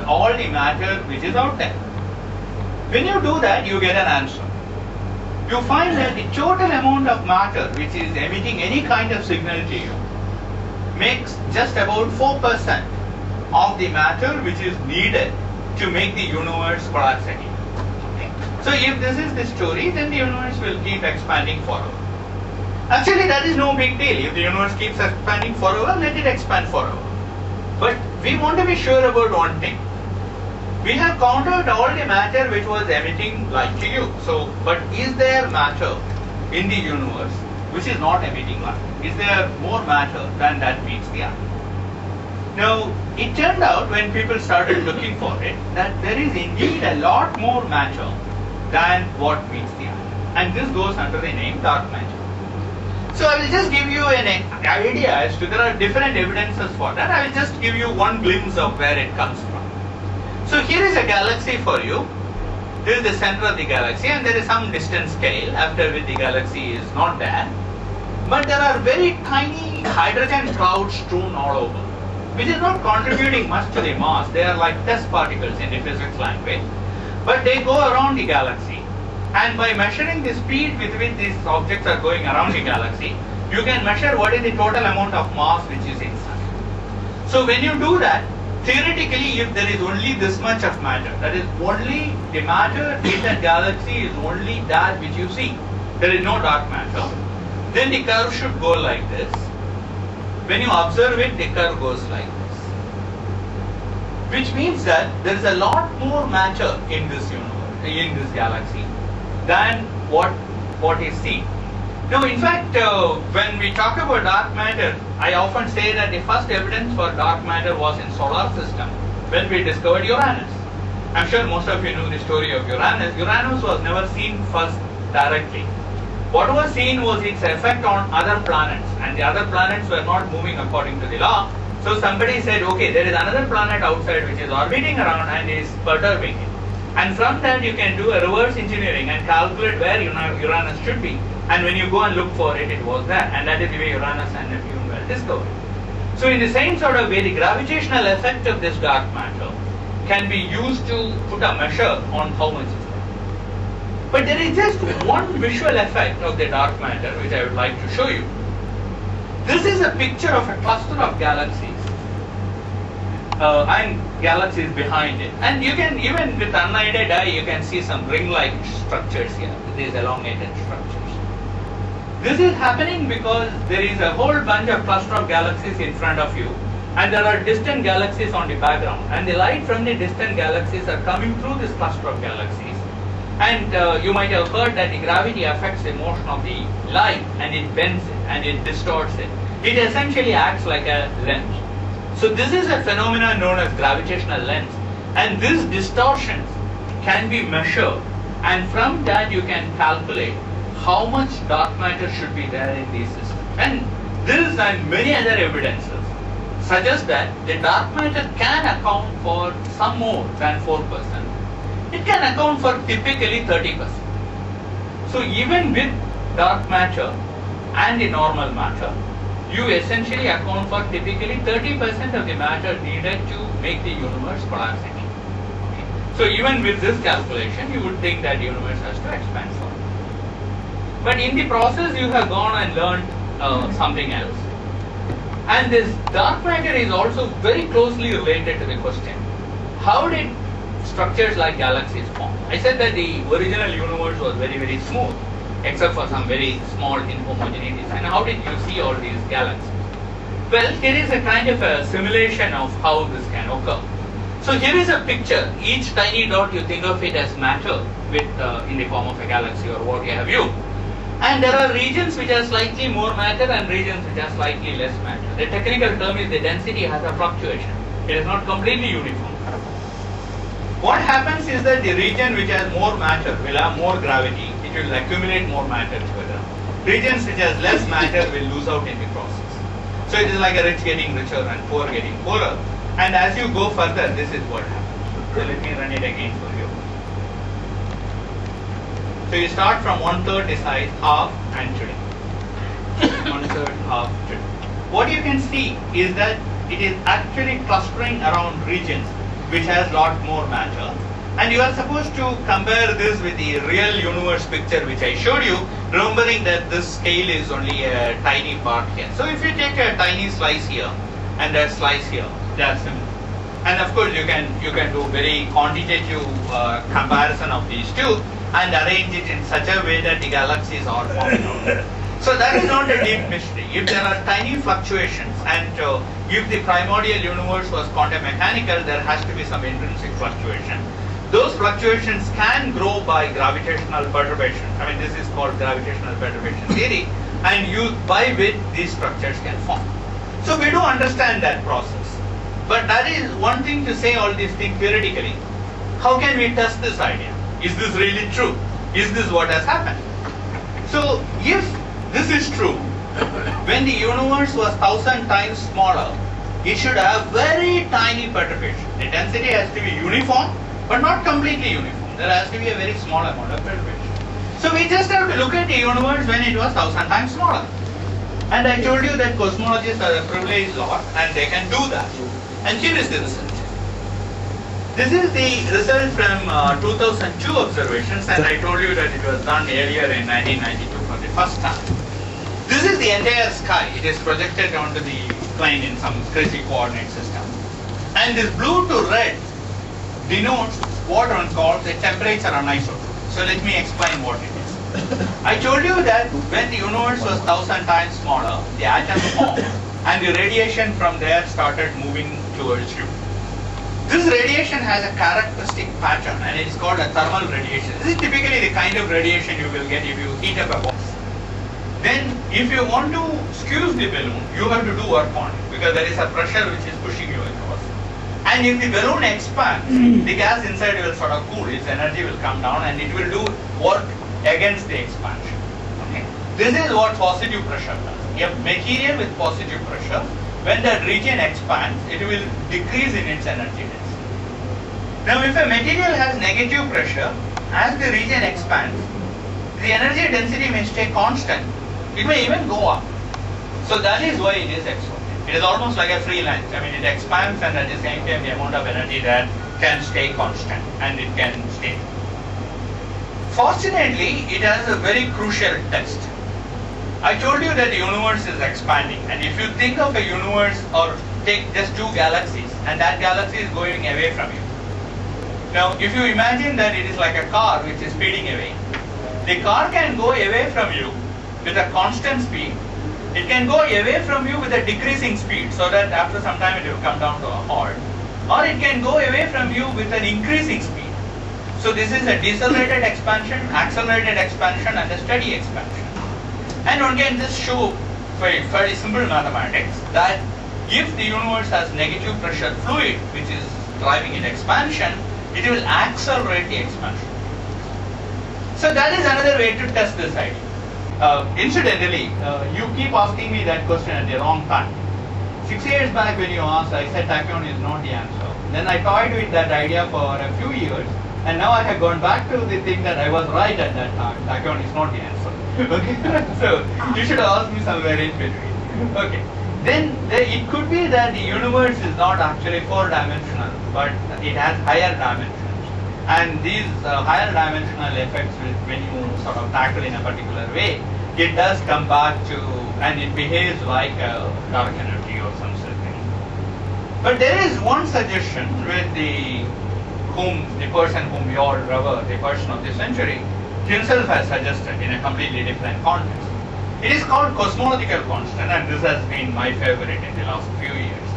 all the matter which is out there. When you do that, you get an answer. You find that the total amount of matter which is emitting any kind of signal to you makes just about 4% of the matter which is needed to make the universe collapse again. Okay? So if this is the story, then the universe will keep expanding forever. Actually, that is no big deal. If the universe keeps expanding forever, let it expand forever. But we want to be sure about one thing. We have counted all the matter which was emitting light to you. So, but is there matter in the universe which is not emitting light? Is there more matter than that meets the eye? Now, it turned out when people started looking for it that there is indeed a lot more matter than what meets the eye. And this goes under the name dark matter. So I will just give you an idea as to there are different evidences for that. I will just give you one glimpse of where it comes from. So here is a galaxy for you. This is the center of the galaxy and there is some distance scale after which the galaxy is not there. But there are very tiny hydrogen clouds strewn all over, which is not contributing much to the mass. They are like dust particles in the physics language. But they go around the galaxy. And by measuring the speed with which these objects are going around the galaxy, you can measure what is the total amount of mass which is inside. So when you do that, theoretically, if there is only this much of matter, that is only the matter in that galaxy is only that which you see, there is no dark matter, then the curve should go like this. When you observe it, the curve goes like this. Which means that there is a lot more matter in this universe, in this galaxy, than what is seen. Now, in fact, when we talk about dark matter, I often say that the first evidence for dark matter was in solar system when we discovered Uranus. I'm sure most of you know the story of Uranus. Uranus was never seen first directly. What was seen was its effect on other planets, and the other planets were not moving according to the law. So somebody said, okay, there is another planet outside which is orbiting around and is perturbing it. And from that you can do a reverse engineering and calculate where Uranus should be. And when you go and look for it, it was there. And that is the way Uranus and Neptune were discovered. So in the same sort of way, the gravitational effect of this dark matter can be used to put a measure on how much is there. But there is just one visual effect of the dark matter which I would like to show you. This is a picture of a cluster of galaxies. And galaxies behind it. And you can, even with unaided eye, you can see some ring-like structures here, these elongated structures. This is happening because there is a whole bunch of cluster of galaxies in front of you, and there are distant galaxies on the background, and the light from the distant galaxies are coming through this cluster of galaxies. And you might have heard that the gravity affects the motion of the light, and it bends it, and it distorts it. It essentially acts like a lens. So this is a phenomenon known as gravitational lens, and these distortions can be measured, and from that you can calculate how much dark matter should be there in these systems. And this and many other evidences suggest that the dark matter can account for some more than 4%. It can account for typically 30%. So even with dark matter and the normal matter, you essentially account for typically 30% of the matter needed to make the universe collapse again. Okay. So even with this calculation, you would think that the universe has to expand further. But in the process, you have gone and learned something else. And this dark matter is also very closely related to the question, how did structures like galaxies form? I said that the original universe was very, very smooth, except for some very small inhomogeneities. And how did you see all these galaxies? Well, here is a kind of a simulation of how this can occur. So here is a picture. Each tiny dot, you think of it as matter with in the form of a galaxy or what have you. And there are regions which are slightly more matter and regions which are slightly less matter. The technical term is the density has a fluctuation. It is not completely uniform. What happens is that the region which has more matter will have more gravity. It will accumulate more matter together. Regions which has less matter will lose out in the process. So it is like a rich getting richer and poor getting poorer. And as you go further, this is what happens. So let me run it again for you. So you start from 1/3 the size, half, and today. 1/3, half, today. What you can see is that it is actually clustering around regions which has lot more matter. And you are supposed to compare this with the real universe picture which I showed you, remembering that this scale is only a tiny part here. So if you take a tiny slice here and a slice here, they are similar. And of course you can do very quantitative comparison of these two and arrange it in such a way that the galaxies are forming out. So that is not a deep mystery. If there are tiny fluctuations and if the primordial universe was quantum mechanical, there has to be some intrinsic fluctuation. Those fluctuations can grow by gravitational perturbation. I mean, this is called gravitational perturbation theory, and by which these structures can form. So we do understand that process. But that is one thing to say all these things theoretically. How can we test this idea? Is this really true? Is this what has happened? So if this is true, when the universe was 1,000 times smaller, it should have very tiny perturbation. The density has to be uniform, but not completely uniform. There has to be a very small amount of perturbation. So we just have to look at the universe when it was 1,000 times smaller. And I told you that cosmologists are a privileged lot and they can do that. And here is the result. This is the result from 2002 observations, and I told you that it was done earlier in 1992 for the first time. This is the entire sky. It is projected onto the plane in some crazy coordinate system. And this blue to red denotes what one calls a temperature anisotropy. So let me explain what it is. I told you that when the universe was 1,000 times smaller, the atom formed and the radiation from there started moving towards you. This radiation has a characteristic pattern and it is called a thermal radiation. This is typically the kind of radiation you will get if you heat up a box. Then if you want to squeeze the balloon, you have to do work on it because there is a pressure which is pushing you across. And if the balloon expands, the gas inside will sort of cool, its energy will come down and it will do work against the expansion. Okay? This is what positive pressure does. A material with positive pressure, when that region expands, it will decrease in its energy density. Now if a material has negative pressure, as the region expands, the energy density may stay constant. It may even go up. So that is why it is exponential. It is almost like a free lunch. I mean, it expands and at the same time the amount of energy there can stay constant and it can stay. Fortunately, it has a very crucial test. I told you that the universe is expanding, and if you think of a universe or take just two galaxies and that galaxy is going away from you. Now if you imagine that it is like a car which is speeding away, the car can go away from you with a constant speed. It can go away from you with a decreasing speed so that after some time it will come down to a halt, or it can go away from you with an increasing speed. So this is a decelerated expansion, accelerated expansion and a steady expansion. And one can just show by very simple mathematics that if the universe has negative pressure fluid which is driving its expansion, it will accelerate the expansion. So that is another way to test this idea. Incidentally, you keep asking me that question at the wrong time. 6 years back when you asked, I said tachyon is not the answer. Then I toyed with that idea for a few years, and now I have gone back to the thing that I was right at that time. Tachyon is not the answer. Okay, so you should ask me somewhere in between. Okay, then it could be that the universe is not actually 4-dimensional, but it has higher dimensions. And these higher dimensional effects, when you sort of tackle in a particular way, it does come back to, and it behaves like a dark energy or some such thing. But there is one suggestion with the person whom we all revere, the person of the century, himself has suggested in a completely different context. It is called cosmological constant, and this has been my favorite in the last few years.